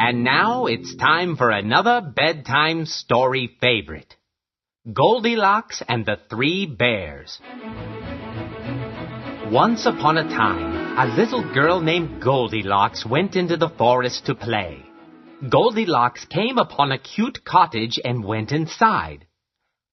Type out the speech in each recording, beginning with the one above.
And now it's time for another bedtime story favorite. Goldilocks and the Three Bears. Once upon a time, a little girl named Goldilocks went into the forest to play. Goldilocks came upon a cute cottage and went inside.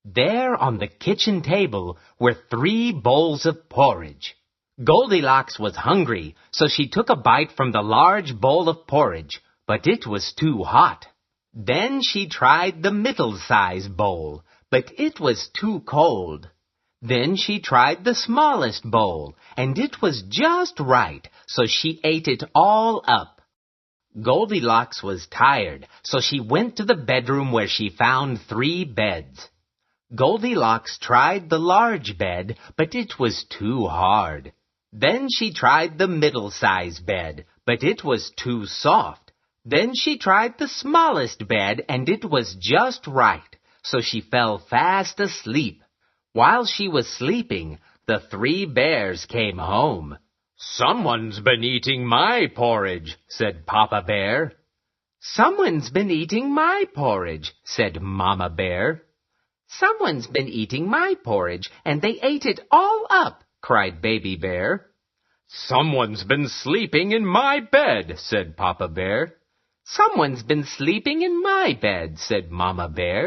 There on the kitchen table were 3 bowls of porridge. Goldilocks was hungry, so she took a bite from the large bowl of porridge, but it was too hot. Then she tried the middle-sized bowl, but it was too cold. Then she tried the smallest bowl, and it was just right, so she ate it all up. Goldilocks was tired, so she went to the bedroom where she found 3 beds. Goldilocks tried the large bed, but it was too hard. Then she tried the middle-sized bed, but it was too soft. Then she tried the smallest bed, and it was just right, so she fell fast asleep. While she was sleeping, the 3 bears came home. "Someone's been eating my porridge," said Papa Bear. "Someone's been eating my porridge," said Mama Bear. "Someone's been eating my porridge, and they ate it all up," cried Baby Bear. "Someone's been sleeping in my bed," said Papa Bear. "Someone's been sleeping in my bed," said Mama Bear.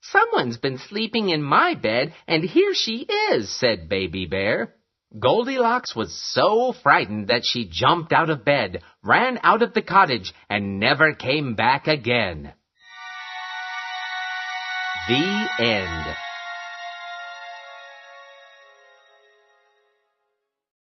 "Someone's been sleeping in my bed, and here she is," said Baby Bear. Goldilocks was so frightened that she jumped out of bed, ran out of the cottage, and never came back again. The end.